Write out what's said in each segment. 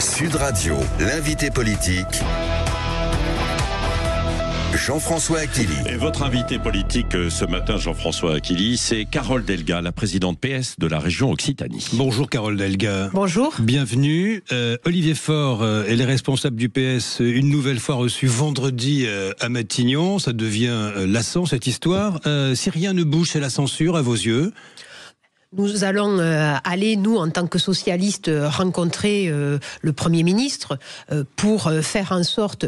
Sud Radio, l'invité politique, Jean-François Achilly. Et votre invité politique ce matin, Jean-François Achilly, c'est Carole Delga, la présidente PS de la région Occitanie. Bonjour Carole Delga. Bonjour. Bienvenue. Olivier Faure et les responsables du PS, une nouvelle fois reçus vendredi à Matignon. Ça devient lassant cette histoire. Si rien ne bouge, c'est la censure à vos yeux? Nous allons aller, nous, en tant que socialistes, rencontrer le Premier ministre pour faire en sorte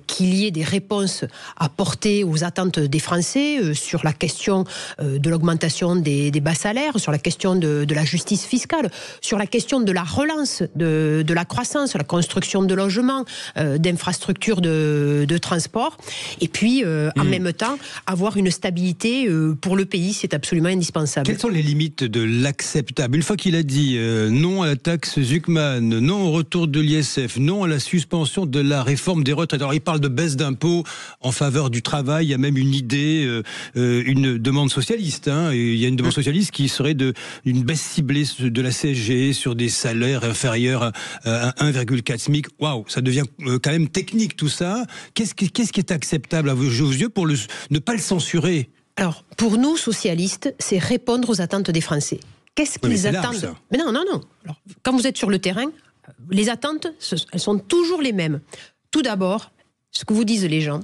qu'il y ait des réponses apportées aux attentes des Français sur la question de l'augmentation des bas salaires, sur la question de la justice fiscale, sur la question de la relance de la croissance, la construction de logements, d'infrastructures de transport, et puis en même temps avoir une stabilité pour le pays, c'est absolument indispensable. Quelles sont les limites de l'acceptable? Une fois qu'il a dit non à la taxe Zuckman, non au retour de l'ISF, non à la suspension de la réforme des retraites. Alors il parle de baisse d'impôts en faveur du travail. Il y a même une idée, une demande socialiste. Il y a une demande socialiste qui serait une baisse ciblée de la CSG sur des salaires inférieurs à 1,4 SMIC. Waouh, ça devient quand même technique tout ça. Qu'est-ce qui est acceptable à vos yeux pour ne pas le censurer? Alors, pour nous, socialistes, c'est répondre aux attentes des Français. Qu'est-ce qu'ils attendent? Large, mais non. Alors, quand vous êtes sur le terrain, les attentes, elles sont toujours les mêmes. Tout d'abord, ce que vous disent les gens,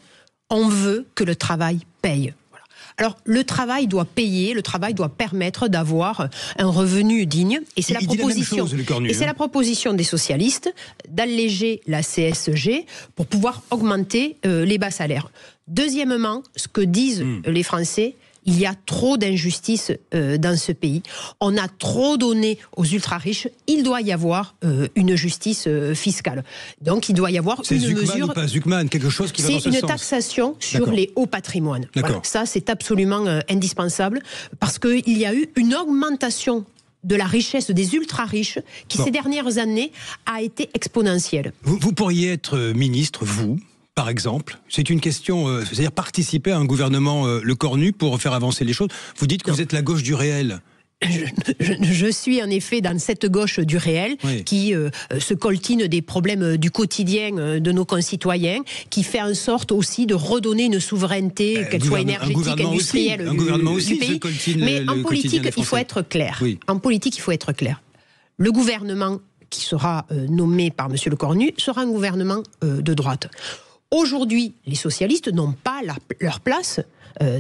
on veut que le travail paye. Voilà. Alors, le travail doit payer, le travail doit permettre d'avoir un revenu digne. Et c'est la proposition des socialistes d'alléger la CSG pour pouvoir augmenter les bas salaires. Deuxièmement, ce que disent les Français, il y a trop d'injustice dans ce pays. On a trop donné aux ultra-riches. Il doit y avoir une justice fiscale. Donc, il doit y avoir une mesure... C'est Zuckman ou pas Zuckman, quelque chose qui va dans ce sens. C'est une taxation sur les hauts patrimoines. Voilà. Ça, c'est absolument indispensable parce qu'il y a eu une augmentation de la richesse des ultra-riches qui, ces dernières années, a été exponentielle. Vous pourriez être ministre, vous, par exemple, c'est une question, c'est-à-dire participer à un gouvernement le cornu pour faire avancer les choses. Vous dites que vous êtes la gauche du réel. Je suis en effet dans cette gauche du réel qui se coltine des problèmes du quotidien de nos concitoyens, qui fait en sorte aussi de redonner une souveraineté, qu'elle soit énergétique, industrielle, du pays. Mais en politique, il faut être clair. En politique, il faut être clair. Le gouvernement qui sera nommé par M. Le Cornu sera un gouvernement de droite. Aujourd'hui, les socialistes n'ont pas leur place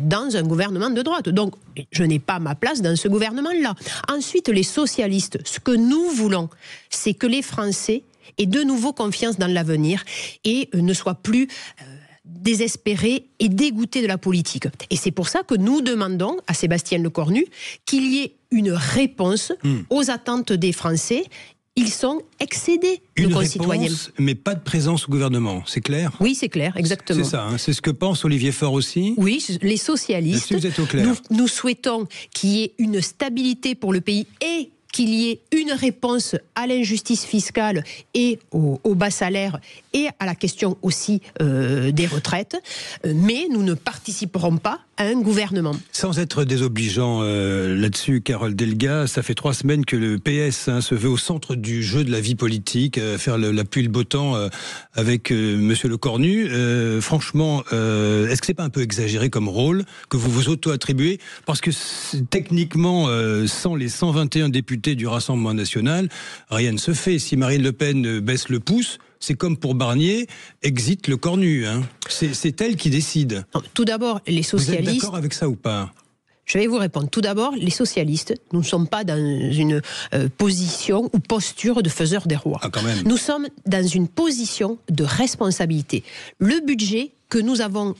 dans un gouvernement de droite. Donc, je n'ai pas ma place dans ce gouvernement-là. Ensuite, les socialistes, ce que nous voulons, c'est que les Français aient de nouveau confiance dans l'avenir et ne soient plus désespérés et dégoûtés de la politique. Et c'est pour ça que nous demandons à Sébastien Lecornu qu'il y ait une réponse aux attentes des Français. Ils sont excédés, nos concitoyens. Une réponse, mais pas de présence au gouvernement, c'est clair? Oui, c'est clair, exactement. C'est ça, c'est ce que pense Olivier Faure aussi? Oui, les socialistes, vous êtes au clair. Nous souhaitons qu'il y ait une stabilité pour le pays et qu'il y ait une réponse à l'injustice fiscale et au bas salaire et à la question aussi des retraites. Mais nous ne participerons pas à un gouvernement. Sans être désobligeant là-dessus, Carole Delga, ça fait 3 semaines que le PS se veut au centre du jeu de la vie politique, faire la pluie et le beau temps avec Monsieur Le Cornu. Franchement, est-ce que c'est pas un peu exagéré comme rôle que vous vous auto-attribuez? Parce que techniquement, sans les 121 députés du Rassemblement national, rien ne se fait. Si Marine Le Pen baisse le pouce, c'est comme pour Barnier, exit Le Cornu. C'est elle qui décide. Tout d'abord, les socialistes... Vous êtes d'accord avec ça ou pas? Je vais vous répondre. Tout d'abord, les socialistes, nous ne sommes pas dans une position ou posture de faiseurs des rois. Quand même. Nous sommes dans une position de responsabilité. Le budget que nous avons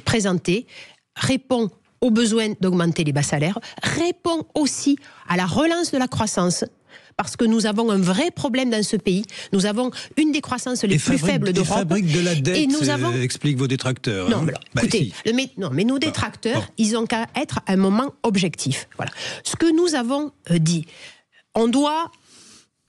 présenté répond au besoin d'augmenter les bas salaires, répond aussi à la relance de la croissance, parce que nous avons un vrai problème dans ce pays. Nous avons une des croissances les plus faibles d'Europe. Et fabrique de la dette, et nous avons... explique vos détracteurs. Non, mais alors, écoutez, mais nos détracteurs, ils ont qu'à être à un moment objectif. Voilà. Ce que nous avons dit, on doit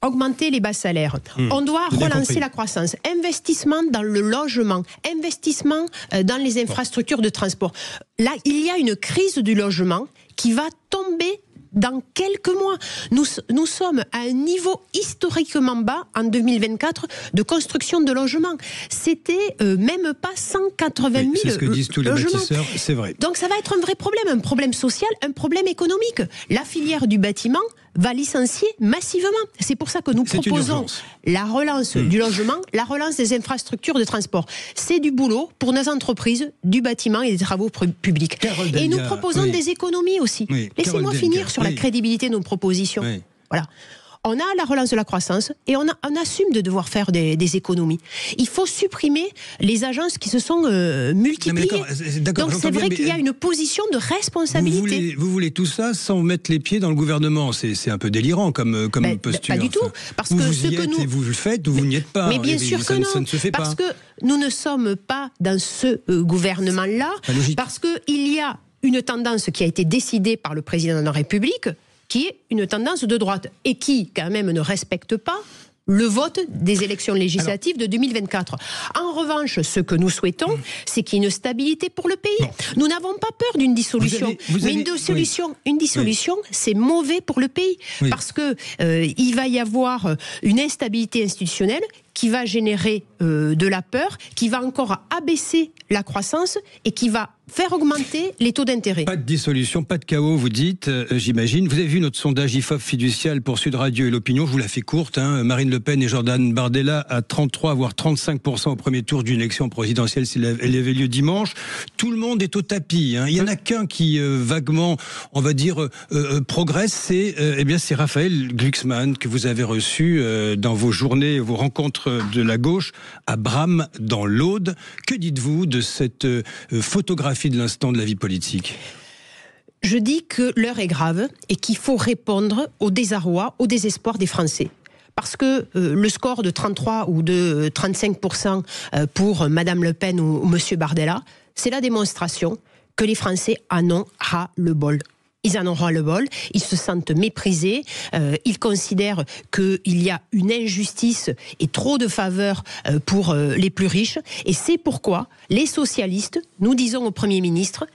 augmenter les bas salaires, on doit relancer la croissance, investissement dans le logement, investissement dans les infrastructures de transport. Là, il y a une crise du logement qui va tomber dans quelques mois. Nous sommes à un niveau historiquement bas en 2024 de construction de logements. C'était même pas 180 000 c'est ce que disent tous les logements. bâtisseurs, c'est vrai. Donc ça va être un vrai problème, un problème social, un problème économique. La filière du bâtiment va licencier massivement. C'est pour ça que nous proposons la relance du logement, la relance des infrastructures de transport. C'est du boulot pour nos entreprises du bâtiment et des travaux publics. Et nous proposons des économies aussi. Laissez-moi finir sur la crédibilité de nos propositions. Voilà. On a la relance de la croissance et on assume de devoir faire des économies. Il faut supprimer les agences qui se sont multipliées. Donc c'est vrai qu'il y a une position de responsabilité. Vous voulez tout ça sans mettre les pieds dans le gouvernement. C'est un peu délirant comme posture. Pas du tout. Parce que vous y êtes et vous le faites ou vous n'y êtes pas. Mais bien sûr que non. Ça ne se fait pas. Parce que nous ne sommes pas dans ce gouvernement-là. Parce qu'il y a une tendance qui a été décidée par le président de la République, qui est une tendance de droite et qui, quand même, ne respecte pas le vote des élections législatives de 2024. En revanche, ce que nous souhaitons, c'est qu'il y ait une stabilité pour le pays. Nous n'avons pas peur d'une dissolution. Mais une dissolution, c'est mauvais pour le pays. Parce que il va y avoir une instabilité institutionnelle qui va générer de la peur, qui va encore abaisser la croissance et qui va faire augmenter les taux d'intérêt. Pas de dissolution, pas de chaos, vous dites, j'imagine. Vous avez vu notre sondage IFOP fiducial pour Sud Radio et l'opinion, je vous la fais courte. Marine Le Pen et Jordan Bardella à 33 voire 35% au premier tour d'une élection présidentielle, si elle avait lieu dimanche. Tout le monde est au tapis. Il n'y en a qu'un qui vaguement, on va dire, progresse, c'est Raphaël Glucksmann que vous avez reçu dans vos journées, vos rencontres de la gauche à Bram dans l'Aude. Que dites-vous de cette photographie de l'instant de la vie politique ? Je dis que l'heure est grave et qu'il faut répondre au désarroi, au désespoir des Français. Parce que le score de 33 ou de 35% pour Madame Le Pen ou Monsieur Bardella, c'est la démonstration que les Français en ont ras-le-bol. Ils en ont ras-le-bol, ils se sentent méprisés, ils considèrent qu'il y a une injustice et trop de faveurs pour les plus riches. Et c'est pourquoi les socialistes, nous disons au Premier ministre,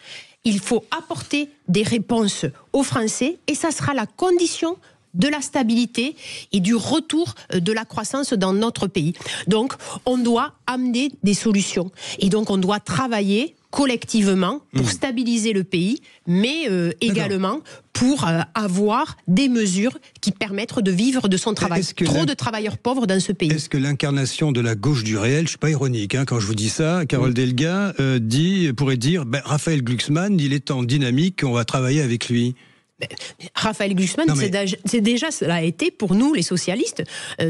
il faut apporter des réponses aux Français et ça sera la condition de la stabilité et du retour de la croissance dans notre pays. Donc, on doit amener des solutions. Et donc, on doit travailler collectivement pour stabiliser le pays, mais également pour avoir des mesures qui permettent de vivre de son travail. Trop de travailleurs pauvres dans ce pays. Est-ce que l'incarnation de la gauche du réel, je ne suis pas ironique quand je vous dis ça, Carole Delga pourrait dire Raphaël Glucksmann, il est en dynamique, on va travailler avec lui. Raphaël Glucksmann, c'est déjà, cela a été pour nous les socialistes,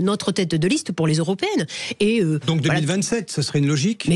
notre tête de liste pour les européennes. Et, donc 2027, ça serait une logique ?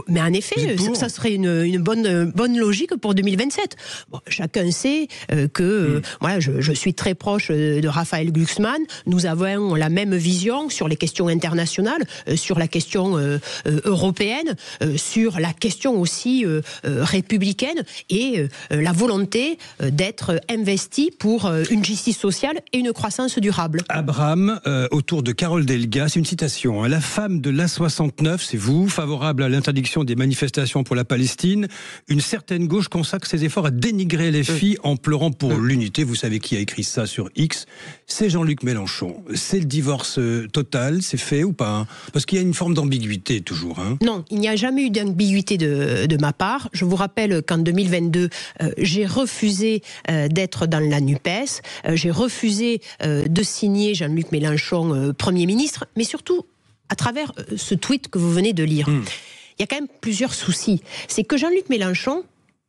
Mais en effet, ça serait une bonne logique pour 2027. Bon, chacun sait que je suis très proche de Raphaël Glucksmann. Nous avons la même vision sur les questions internationales, sur la question européenne, sur la question aussi républicaine et la volonté d'être investi pour une justice sociale et une croissance durable. Abraham, autour de Carole Delga, c'est une citation. La femme de l'A69, c'est vous, favorable à l'interdiction des manifestations pour la Palestine. Une certaine gauche consacre ses efforts à dénigrer les filles en pleurant pour l'unité. Vous savez qui a écrit ça sur X ? C'est Jean-Luc Mélenchon. C'est le divorce total, c'est fait ou pas ? Parce qu'il y a une forme d'ambiguïté toujours. Non, il n'y a jamais eu d'ambiguïté de ma part. Je vous rappelle qu'en 2022, j'ai refusé d'être dans la NUPES, j'ai refusé de signer Jean-Luc Mélenchon Premier ministre, mais surtout à travers ce tweet que vous venez de lire. Il y a quand même plusieurs soucis. C'est que Jean-Luc Mélenchon,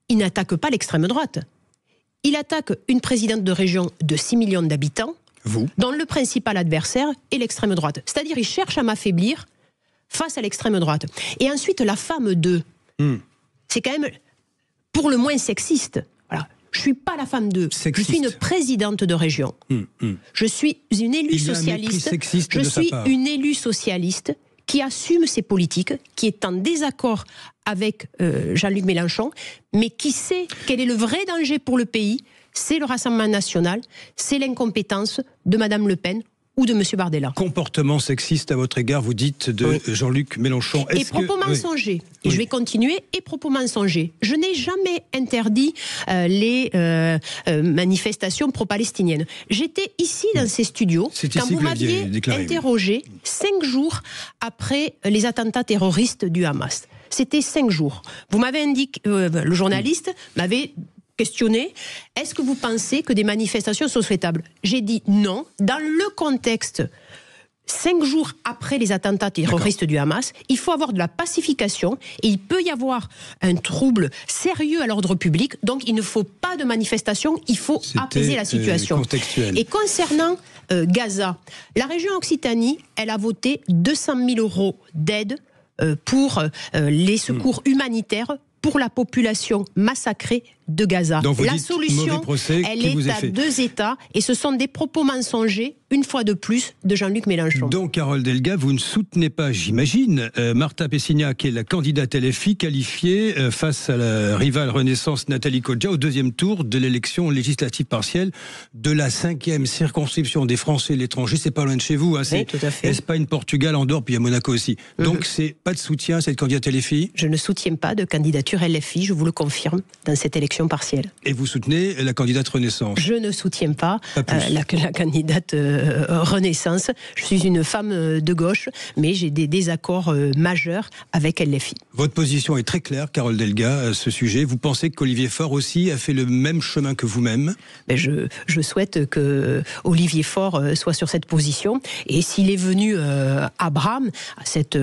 il n'attaque pas l'extrême droite. Il attaque une présidente de région de 6 millions d'habitants, dont le principal adversaire est l'extrême droite. C'est-à-dire il cherche à m'affaiblir face à l'extrême droite. Et ensuite, la femme de... C'est quand même pour le moins sexiste. Voilà. Je ne suis pas la femme d'eux. Je suis une présidente de région. Je suis une élue socialiste. Je suis une élue socialiste qui assume ses politiques, qui est en désaccord avec Jean-Luc Mélenchon, mais qui sait quel est le vrai danger pour le pays. C'est le Rassemblement national, c'est l'incompétence de Madame Le Pen ou de M. Bardella. Comportement sexiste à votre égard, vous dites, de Jean-Luc Mélenchon. Et propos mensongers. Et je vais continuer. Et propos mensongers. Je n'ai jamais interdit les manifestations pro-palestiniennes. J'étais ici dans ces studios quand vous m'aviez interrogé 5 jours après les attentats terroristes du Hamas. C'était 5 jours. Vous m'avez indiqué, le journaliste m'avait questionné, est-ce que vous pensez que des manifestations sont souhaitables ? J'ai dit non. Dans le contexte, 5 jours après les attentats terroristes du Hamas, il faut avoir de la pacification et il peut y avoir un trouble sérieux à l'ordre public. Donc il ne faut pas de manifestation, il faut apaiser la situation. Et concernant Gaza, la région Occitanie, elle a voté 200 000 € d'aide pour les secours humanitaires pour la population massacrée de Gaza. La solution, elle est à 2 États et ce sont des propos mensongers, une fois de plus, de Jean-Luc Mélenchon. Donc, Carole Delga, vous ne soutenez pas, j'imagine, Marta Pessina, qui est la candidate LFI qualifiée face à la rivale Renaissance Nathalie Kodja au 2e tour de l'élection législative partielle de la 5e circonscription des Français et de l'étranger. C'est pas loin de chez vous, hein, c'est tout à fait. Espagne, Portugal, Andorre, puis il y a Monaco aussi. Donc, c'est pas de soutien à cette candidate LFI ? Je ne soutiens pas de candidature LFI, je vous le confirme, dans cette élection partielle. Et vous soutenez la candidate Renaissance ? Je ne soutiens pas la candidate Renaissance. Je suis une femme de gauche, mais j'ai des désaccords majeurs avec LFI. Votre position est très claire, Carole Delga, à ce sujet. Vous pensez qu'Olivier Faure aussi a fait le même chemin que vous-même ? Je souhaite que Olivier Faure soit sur cette position. Et s'il est venu à Bram, à cette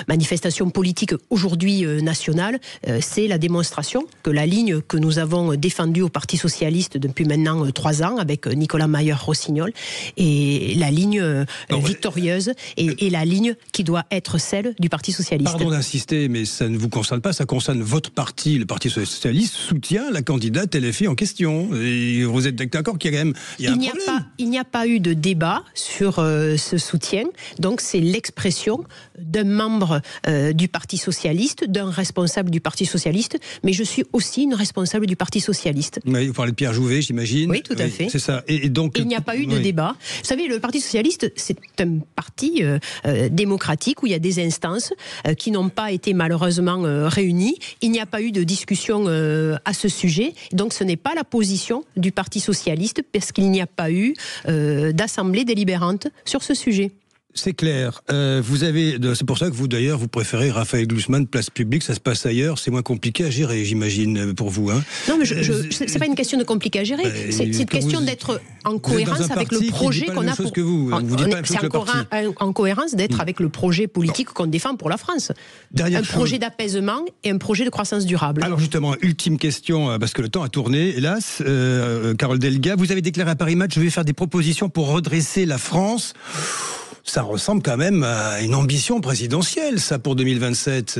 manifestation politique aujourd'hui nationale, c'est la démonstration que la ligne que nous avons défendue au Parti Socialiste depuis maintenant 3 ans avec Nicolas Mayer-Rossignol est la ligne victorieuse et la ligne qui doit être celle du Parti Socialiste. Pardon d'insister, mais ça ne vous concerne pas, ça concerne votre parti. Le Parti Socialiste soutient la candidate LFI en question. Et vous êtes d'accord qu'il y a quand même un problème. Il n'y a pas eu de débat sur ce soutien. Donc c'est l'expression d'un membre du Parti Socialiste, d'un responsable du Parti Socialiste, mais je suis aussi une responsable du Parti Socialiste. Oui, vous parlez de Pierre Jouvet, j'imagine. Oui, tout à fait. C'est ça. Et donc, il n'y a pas eu de débat. Vous savez, le Parti Socialiste, c'est un parti démocratique où il y a des instances qui n'ont pas été malheureusement réunies. Il n'y a pas eu de discussion à ce sujet. Donc ce n'est pas la position du Parti Socialiste parce qu'il n'y a pas eu d'assemblée délibérante sur ce sujet. C'est clair. C'est pour ça que vous, d'ailleurs, vous préférez Raphaël Glucksmann, place publique. Ça se passe ailleurs. C'est moins compliqué à gérer, j'imagine, pour vous. Hein. Non, mais c'est pas une question de compliqué à gérer. C'est une question d'être en cohérence avec le projet qu'on a pour. C'est en cohérence d'être avec le projet politique qu'on défend pour la France. Un projet d'apaisement et un projet de croissance durable. Alors justement, ultime question, parce que le temps a tourné, hélas. Carole Delga, vous avez déclaré à Paris Match, je vais faire des propositions pour redresser la France. Ça ressemble quand même à une ambition présidentielle, ça, pour 2027.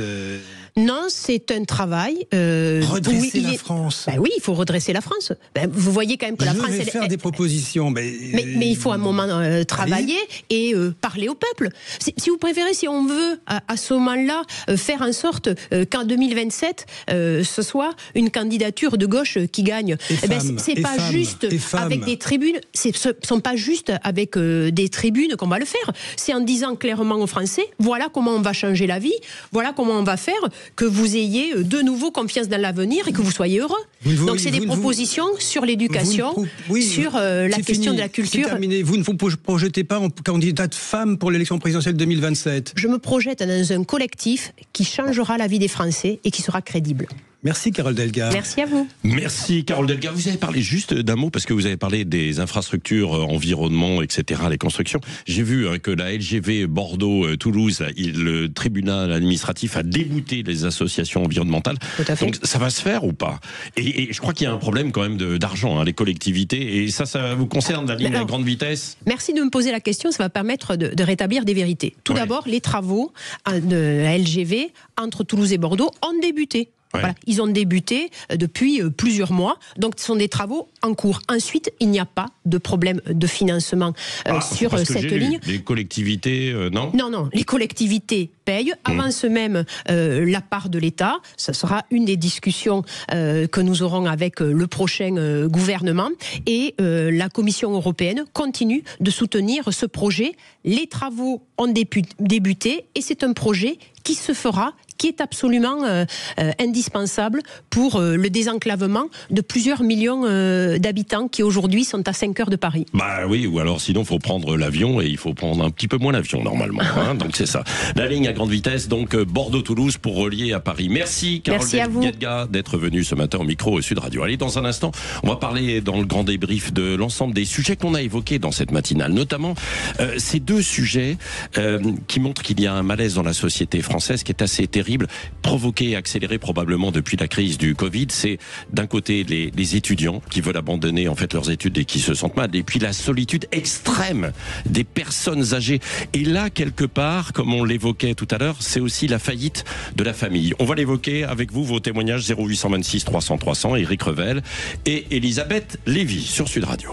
Non, c'est un travail. Redresser la France. Oui, il faut redresser la France. Vous voyez quand même que la France... Je vais faire des propositions. Mais il faut un moment travailler et parler au peuple. Si vous préférez, si on veut, à ce moment-là, faire en sorte qu'en 2027, ce soit une candidature de gauche qui gagne. C'est pas juste avec des tribunes. Ce ne sont pas juste avec des tribunes qu'on va le faire. C'est en disant clairement aux Français, voilà comment on va changer la vie, voilà comment on va faire que vous ayez de nouveau confiance dans l'avenir et que vous soyez heureux. Donc c'est des propositions sur l'éducation, sur la question de la culture. Vous ne vous projetez pas en candidate femme pour l'élection présidentielle 2027 ? Je me projette dans un collectif qui changera la vie des Français et qui sera crédible. Merci Carole Delga. Merci à vous. Merci Carole Delga. Vous avez parlé juste d'un mot parce que vous avez parlé des infrastructures, environnement, etc., les constructions. J'ai vu que la LGV Bordeaux-Toulouse, le tribunal administratif a débouté les associations environnementales. Tout à fait. Donc ça va se faire ou pas ? Et je crois qu'il y a un problème quand même d'argent, les collectivités. Et ça vous concerne, la ligne à grande vitesse ? Merci de me poser la question, ça va permettre de rétablir des vérités. Tout d'abord, les travaux de la LGV entre Toulouse et Bordeaux ont débuté. Ouais. Voilà, ils ont débuté depuis plusieurs mois, donc ce sont des travaux en cours. Ensuite, il n'y a pas de problème de financement sur cette ligne. Les collectivités, non ? Non, les collectivités payent, avancent même la part de l'État. Ça sera une des discussions que nous aurons avec le prochain gouvernement. Et la Commission européenne continue de soutenir ce projet. Les travaux ont débuté et c'est un projet qui se fera, qui est absolument indispensable pour le désenclavement de plusieurs millions d'habitants qui aujourd'hui sont à 5 heures de Paris. Bah oui, ou alors sinon il faut prendre l'avion et il faut prendre un petit peu moins l'avion normalement. Donc c'est ça. La ligne à grande vitesse, donc Bordeaux-Toulouse pour relier à Paris. Merci Carole Guedga d'être venue ce matin au micro Sud Radio. Allez, dans un instant, on va parler dans le grand débrief de l'ensemble des sujets qu'on a évoqués dans cette matinale, notamment ces deux sujets qui montrent qu'il y a un malaise dans la société française qui est assez terrible, provoqué et accéléré probablement depuis la crise du Covid. C'est d'un côté les étudiants qui veulent abandonner en fait leurs études et qui se sentent mal, et puis la solitude extrême des personnes âgées. Et là, quelque part, comme on l'évoquait tout à l'heure, c'est aussi la faillite de la famille. On va l'évoquer avec vous, vos témoignages 0826 300 300, Éric Revel et Elisabeth Lévy sur Sud Radio.